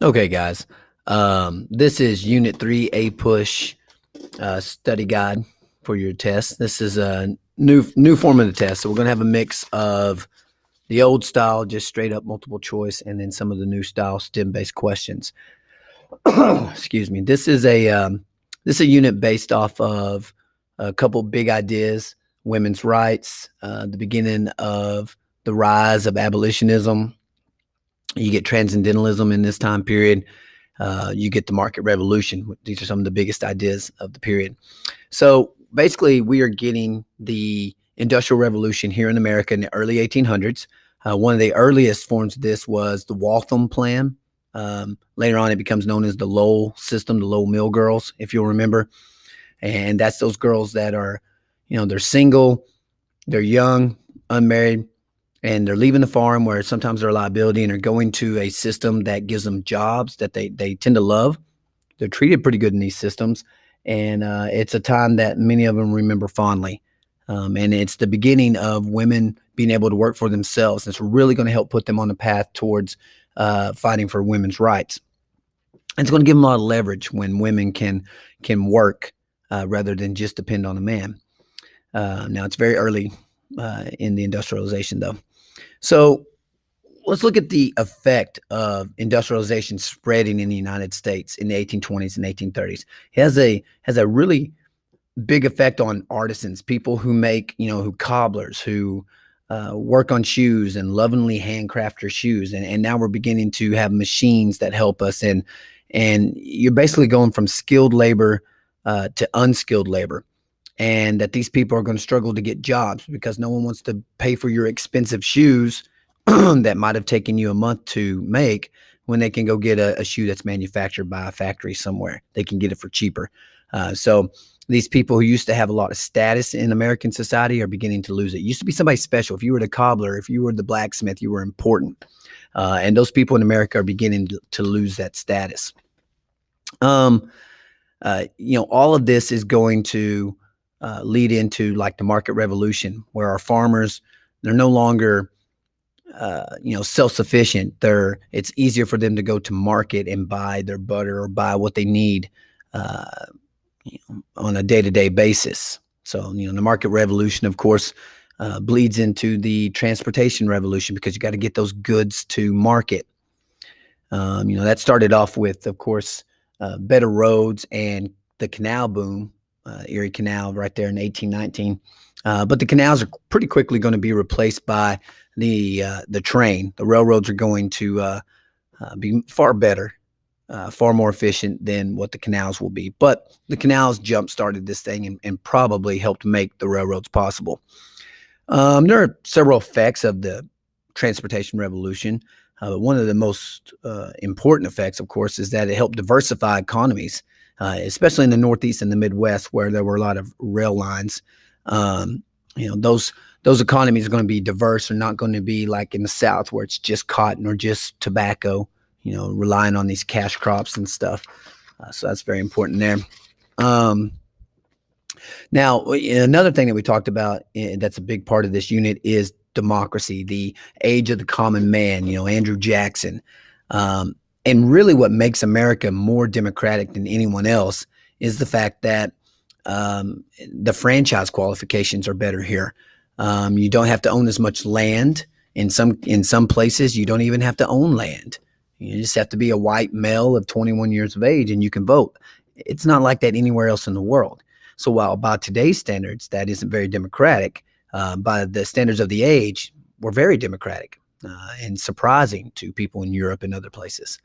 Okay, guys. This is Unit 3 APUSH study guide for your test. This is a new form of the test. So we're going to have a mix of the old style, just straight up multiple choice, and then some of the new style STEM-based questions. Excuse me. This is a unit based off of a couple big ideas: women's rights, the beginning of the rise of abolitionism. You get transcendentalism in this time period. You get the market revolution. These are some of the biggest ideas of the period. So basically, we are getting the industrial revolution here in America in the early 1800s. One of the earliest forms of this was the Waltham Plan. Later on, it becomes known as the Lowell system, the Lowell Mill Girls, if you'll remember. And that's those girls that are, they're single, they're young, unmarried, and they're leaving the farm where sometimes they're a liability and are going to a system that gives them jobs that they tend to love. They're treated pretty good in these systems, and it's a time that many of them remember fondly. And it's the beginning of women being able to work for themselves. It's really going to help put them on the path towards fighting for women's rights. And it's going to give them a lot of leverage when women can work rather than just depend on a man. Now it's very early in the industrialization, though. So let's look at the effect of industrialization spreading in the United States in the 1820s and 1830s. It has a really big effect on artisans, people who make, who cobblers, who work on shoes and lovingly handcraft their shoes. And now we're beginning to have machines that help us. And you're basically going from skilled labor to unskilled labor. And that these people are going to struggle to get jobs because no one wants to pay for your expensive shoes that might have taken you a month to make when they can go get a shoe that's manufactured by a factory somewhere. They can get it for cheaper. So these people who used to have a lot of status in American society are beginning to lose it. It used to be somebody special. If you were the cobbler, if you were the blacksmith, you were important. And those people in America are beginning to lose that status. All of this is going to lead into like the market revolution, where our farmers, they're no longer self-sufficient. It's easier for them to go to market and buy their butter or buy what they need uh, on a day-to-day basis. So, the market revolution, of course, bleeds into the transportation revolution because you got to get those goods to market. That started off with, of course, better roads and the canal boom, Erie Canal right there in 1819. But the canals are pretty quickly going to be replaced by the train. The railroads are going to be far better, far more efficient than what the canals will be. But the canals jump started this thing and probably helped make the railroads possible. There are several effects of the transportation revolution. One of the most important effects, of course, is that it helped diversify economies, especially in the Northeast and the Midwest, where there were a lot of rail lines. Um, those economies are going to be diverse. They're not going to be like in the South, where it's just cotton or just tobacco. Relying on these cash crops and stuff. So that's very important there. Um, Now, another thing that we talked about that's a big part of this unit is democracy, the age of the common man, Andrew Jackson. Um, and really, what makes America more democratic than anyone else is the fact that the franchise qualifications are better here. You don't have to own as much land. In some places, you don't even have to own land. You just have to be a white male of 21 years of age and you can vote. It's not like that anywhere else in the world. So while by today's standards, that isn't very democratic, by the standards of the age, we're very democratic and surprising to people in Europe and other places.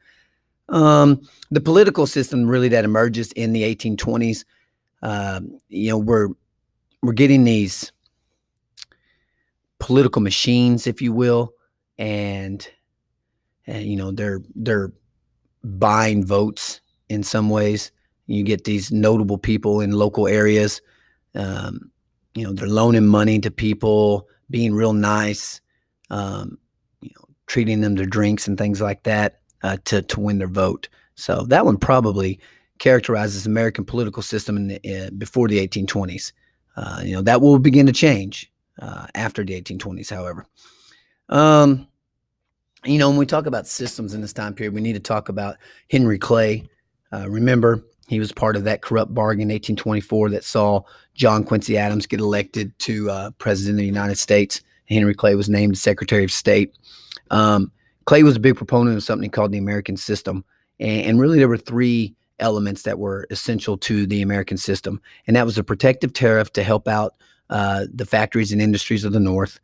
The political system really that emerges in the 1820s, we're getting these political machines, if you will, and they're buying votes in some ways. You get these notable people in local areas. Um, they're loaning money to people, being real nice, treating them to drinks and things like that to win their vote. So that one probably characterizes American political system before the 1820s. That will begin to change after the 1820s, however. Um, When we talk about systems in this time period, we need to talk about Henry Clay. Remember, he was part of that corrupt bargain in 1824 that saw John Quincy Adams get elected to president of the United States. Henry Clay was named Secretary of State. Um, Clay was a big proponent of something called the American system. And really, there were three elements that were essential to the American system. And that was a protective tariff to help out the factories and industries of the North.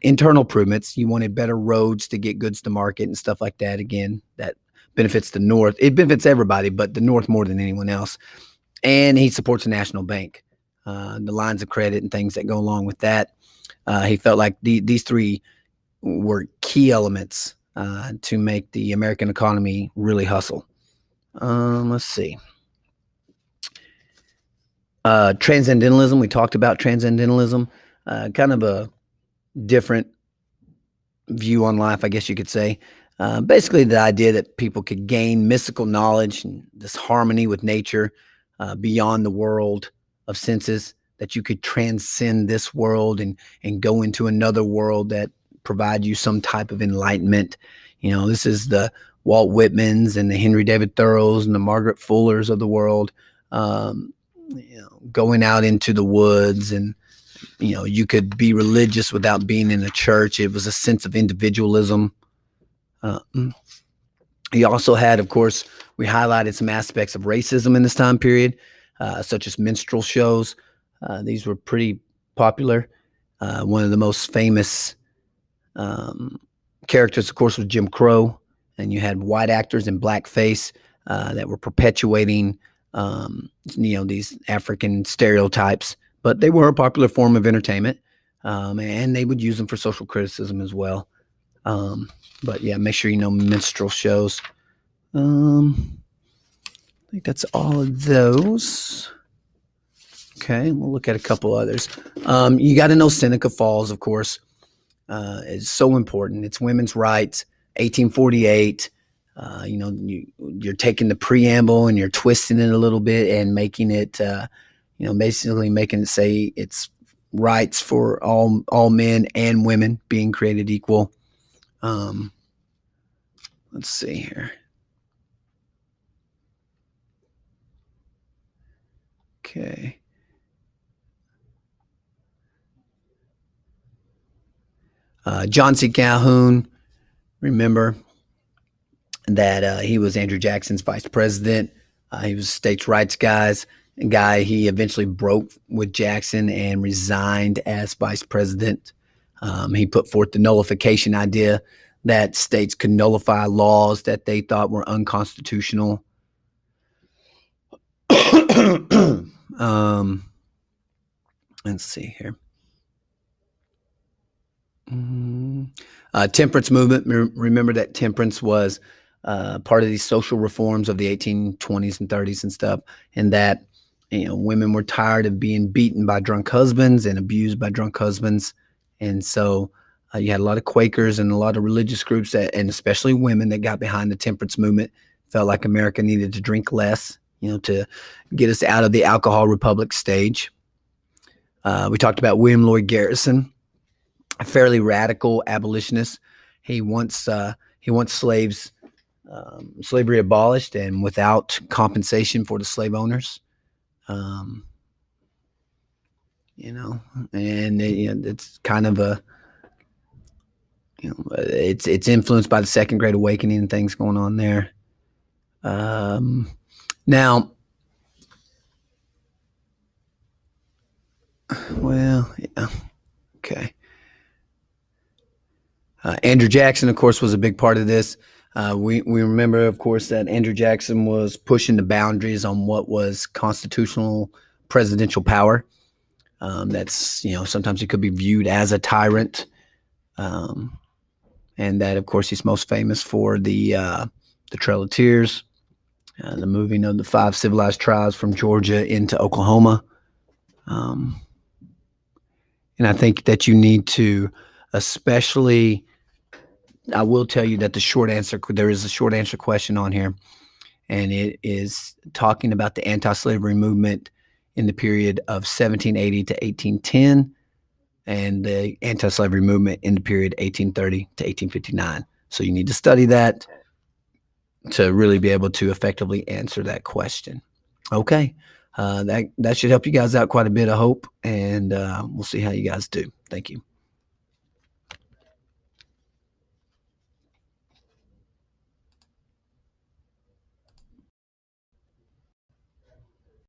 Internal improvements. You wanted better roads to get goods to market and stuff like that. Again, that benefits the North. It benefits everybody, but the North more than anyone else. And he supports a national bank, the lines of credit and things that go along with that. He felt like these three were key elements to make the American economy really hustle. Let's see. Transcendentalism. We talked about transcendentalism, kind of a different view on life, I guess you could say. Basically, the idea that people could gain mystical knowledge and this harmony with nature beyond the world of senses, that you could transcend this world and go into another world that provide you some type of enlightenment. This is the Walt Whitmans and the Henry David Thoreaus and the Margaret Fullers of the world, going out into the woods, and you could be religious without being in a church. It was a sense of individualism. He also had, of course, we highlighted some aspects of racism in this time period, such as minstrel shows. These were pretty popular. One of the most famous characters, of course, was Jim Crow, and you had white actors in blackface that were perpetuating, these African stereotypes. But they were a popular form of entertainment, and they would use them for social criticism as well. But yeah, make sure you know minstrel shows. I think that's all of those. Okay, we'll look at a couple others. You got to know Seneca Falls, of course. It's so important. It's women's rights, 1848. You're taking the preamble and you're twisting it a little bit and making it, basically making it say it's rights for all men and women being created equal. Let's see here. Okay. John C. Calhoun, remember that he was Andrew Jackson's vice president. He was a states' rights guy. He eventually broke with Jackson and resigned as vice president. He put forth the nullification idea that states could nullify laws that they thought were unconstitutional. Let's see here. Temperance movement. Remember that temperance was part of these social reforms of the 1820s and 30s and stuff, and that women were tired of being beaten by drunk husbands and abused by drunk husbands, and so you had a lot of Quakers and a lot of religious groups and especially women that got behind the temperance movement. Felt like America needed to drink less, to get us out of the alcohol republic stage. We talked about William Lloyd Garrison, a fairly radical abolitionist. He wants slavery abolished and without compensation for the slave owners. And it's kind of a, it's influenced by the Second Great Awakening and things going on there. Now, well, yeah, okay. Andrew Jackson, of course, was a big part of this. We remember, of course, that Andrew Jackson was pushing the boundaries on what was constitutional presidential power. That's, sometimes he could be viewed as a tyrant. And that, of course, he's most famous for the Trail of Tears, the moving of the 5 civilized tribes from Georgia into Oklahoma. And I think that you need to, especially, I will tell you that there is a short answer question on here, and it is talking about the anti-slavery movement in the period of 1780 to 1810 and the anti-slavery movement in the period 1830 to 1859. So you need to study that to really be able to effectively answer that question. Okay. That should help you guys out quite a bit, I hope. And we'll see how you guys do. Thank you.